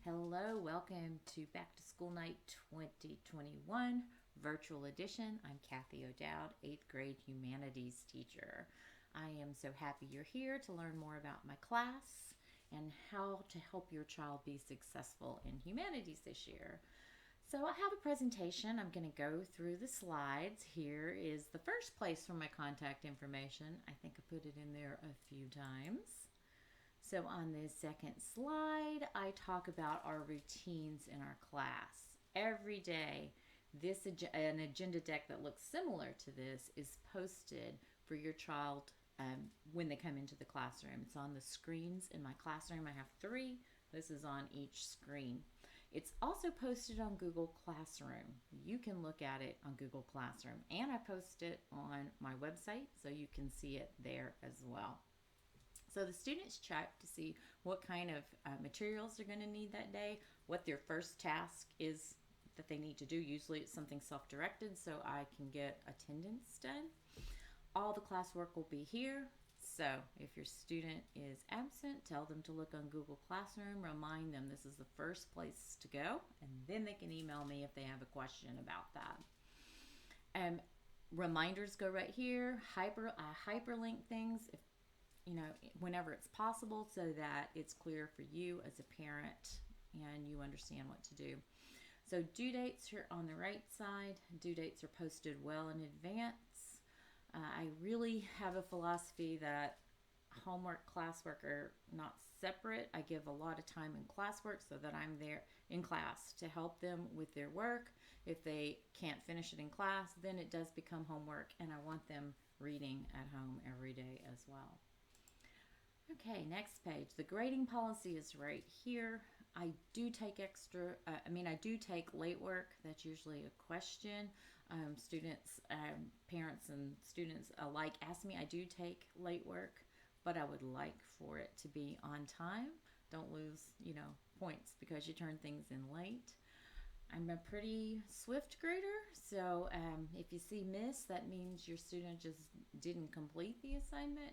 Hello, welcome to Back to School Night 2021 Virtual Edition. I'm Kathy O'Dowd, 8th grade humanities teacher. I am so happy you're here to learn more about my class and how to help your child be successful in humanities this year. So, I have a presentation. I'm going to go through the slides. Here is the first place for my contact information. I think I put it in there a few times. So on this second slide, I talk about our routines in our class. Every day, an agenda deck that looks similar to this is posted for your child when they come into the classroom. It's on the screens in my classroom. I have 3. This is on each screen. It's also posted on Google Classroom. You can look at it on Google Classroom, and I post it on my website so you can see it there as well. So the students check to see what kind of materials they're going to need that day, what their first task is that they need to do. Usually it's something self-directed so I can get attendance done. All the classwork will be here. So if your student is absent, tell them to look on Google Classroom, remind them this is the first place to go, and then they can email me if they have a question about that. Reminders go right here. Hyperlink things if whenever it's possible so that it's clear for you as a parent and you understand what to do. So due dates are on the right side. Due dates are posted well in advance. I really have a philosophy that homework, classwork are not separate. I give a lot of time in classwork so that I'm there in class to help them with their work. If they can't finish it in class, then it does become homework, and I want them reading at home every day as well. Okay, next page. The grading policy is right here. I do take I do take late work. That's usually a question. Parents and students alike ask me. I do take late work, but I would like for it to be on time. Don't lose, points because you turn things in late. I'm a pretty swift grader, so if you see miss, that means your student just didn't complete the assignment.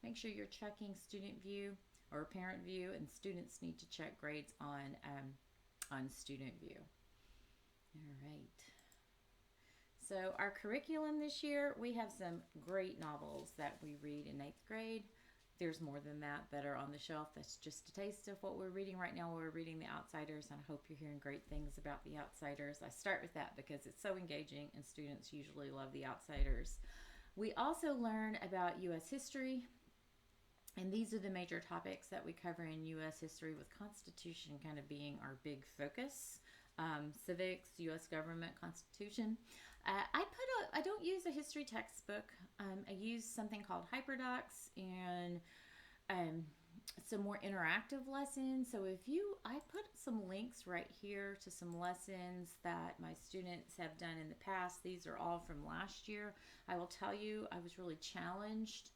Make sure you're checking student view or parent view, and students need to check grades on student view. All right. So our curriculum this year, we have some great novels that we read in 8th grade. There's more than that are on the shelf. That's just a taste of what we're reading right now. We're reading The Outsiders, and I hope you're hearing great things about The Outsiders. I start with that because it's so engaging, and students usually love The Outsiders. We also learn about U.S. history. And these are the major topics that we cover in U.S. history, with Constitution kind of being our big focus. Civics, U.S. government, Constitution. I don't use a history textbook. I use something called HyperDocs and some more interactive lessons. So I put some links right here to some lessons that my students have done in the past. These are all from last year. I will tell you, I was really challenged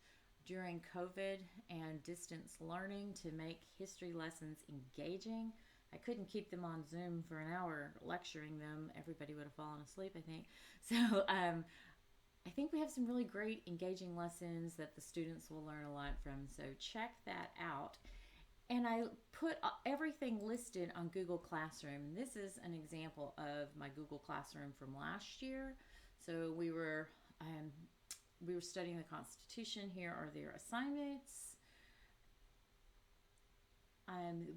during COVID and distance learning to make history lessons engaging. I couldn't keep them on Zoom for an hour lecturing them. Everybody would have fallen asleep, I think. So I think we have some really great engaging lessons that the students will learn a lot from. So check that out. And I put everything listed on Google Classroom. This is an example of my Google Classroom from last year. So we were studying the Constitution. Here are their assignments.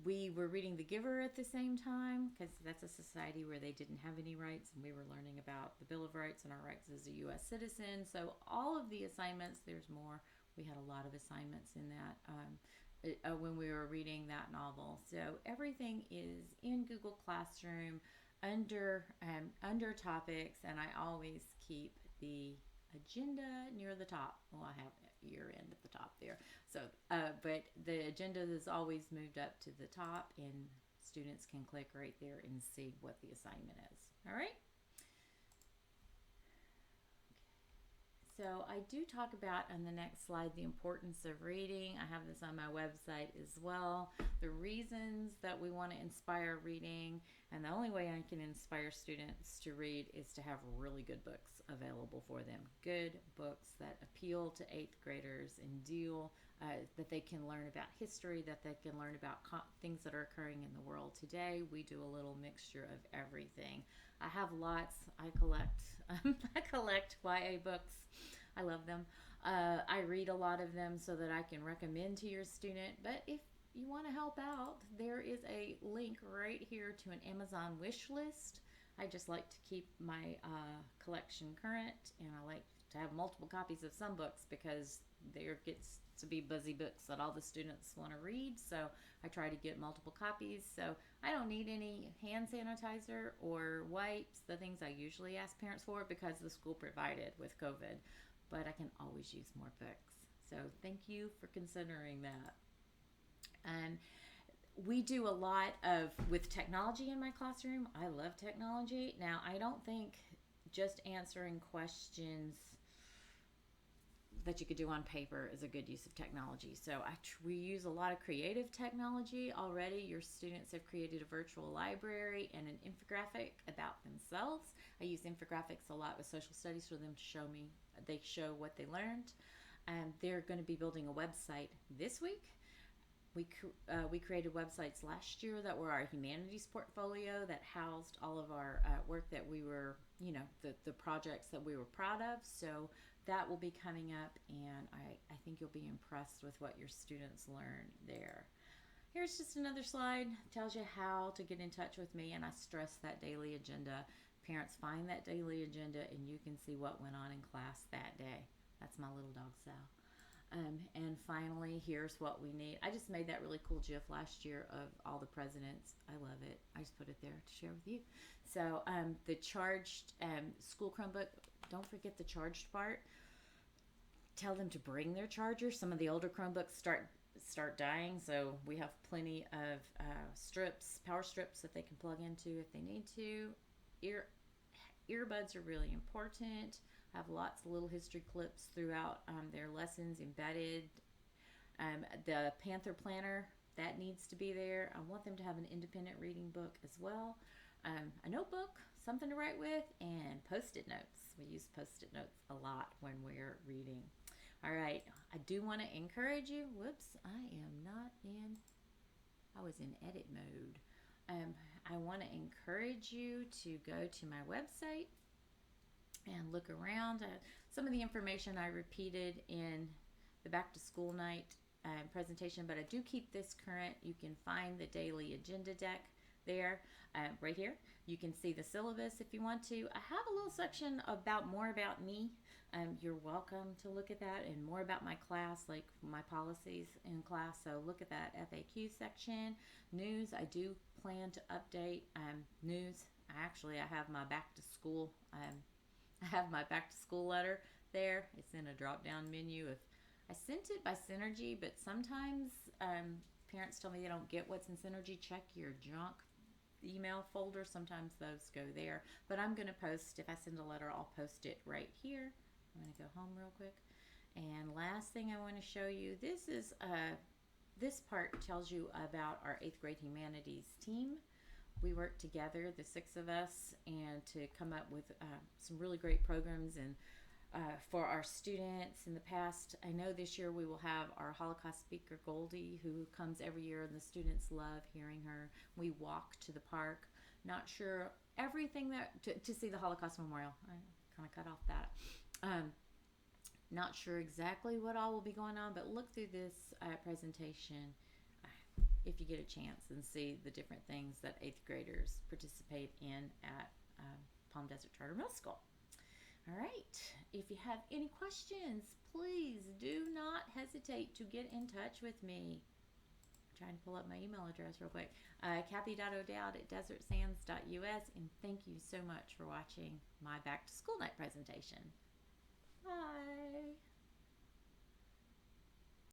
We were reading The Giver at the same time because that's a society where they didn't have any rights, and we were learning about the Bill of Rights and our rights as a U.S. citizen. So all of the assignments, there's more. We had a lot of assignments in that when we were reading that novel. So everything is in Google Classroom under topics, and I always keep the agenda near the top. Well, I have year end at the top there. So, but the agenda is always moved up to the top, and students can click right there and see what the assignment is. All right. So I do talk about on the next slide the importance of reading. I have this on my website as well. The reasons that we want to inspire reading, and the only way I can inspire students to read is to have really good books available for them. Good books that appeal to 8th graders and deal that they can learn about history, that they can learn about things that are occurring in the world today. We do a little mixture of everything. I have lots. I collect. I collect YA books. I love them. I read a lot of them so that I can recommend to your student. But if you want to help out, there is a link right here to an Amazon wish list. I just like to keep my collection current, and I like to have multiple copies of some books because there gets to be busy books that all the students want to read. So I try to get multiple copies. So I don't need any hand sanitizer or wipes, the things I usually ask parents for because the school provided with COVID. But I can always use more books. So thank you for considering that. Um, we do a lot of with technology in my classroom. I love technology. Now, I don't think just answering questions that you could do on paper is a good use of technology. So we use a lot of creative technology already. Your students have created a virtual library and an infographic about themselves. I use infographics a lot with social studies for them to they show what they learned. They're going to be building a website this week. We created websites last year that were our humanities portfolio that housed all of our work that we were, the projects that we were proud of. So that will be coming up, and I think you'll be impressed with what your students learn there. Here's just another slide. Tells you how to get in touch with me, and I stress that daily agenda. Parents find that daily agenda, and you can see what went on in class that day. That's my little dog, Sal. And finally, here's what we need. I just made that really cool GIF last year of all the presidents. I love it. I just put it there to share with you. So the charged school Chromebook, don't forget the charged part. Tell them to bring their charger. Some of the older Chromebooks start dying, so we have plenty of power strips that they can plug into if they need to. Earbuds are really important. I have lots of little history clips throughout their lessons embedded. The Panther Planner, that needs to be there. I want them to have an independent reading book as well. A notebook, something to write with, and Post-it notes. We use Post-it notes a lot when we're reading. All right, I do want to encourage you. Whoops, I was in edit mode. I want to encourage you to go to my website and look around. Some of the information I repeated in the back to school night presentation, but I do keep this current. You can find the daily agenda deck there, right here. You can see the syllabus if you want to. I have a little section more about me. You're welcome to look at that, and more about my class, like my policies in class. So look at that FAQ section. News, I do plan to update news. I have my back to school. I have my back to school letter there. It's in a drop down menu. If I sent it by Synergy, but sometimes parents tell me they don't get what's in Synergy. Check your junk email folder. Sometimes those go there. But I'm going to post, if I send a letter, I'll post it right here. I'm going to go home real quick. And last thing I want to show you, this part tells you about our 8th grade humanities team. We work together, the 6 of us, and to come up with some really great programs and for our students in the past. I know this year we will have our Holocaust speaker, Goldie, who comes every year, and the students love hearing her. We walk to the park. Not sure everything to see the Holocaust Memorial. I kind of cut off that. Not sure exactly what all will be going on, but look through this presentation if you get a chance and see the different things that 8th graders participate in at Palm Desert Charter Middle School. All right, if you have any questions, please do not hesitate to get in touch with me. I'm trying to pull up my email address real quick. Kathy.O'Dowd@desertsands.us, and thank you so much for watching my Back to School Night presentation. Bye.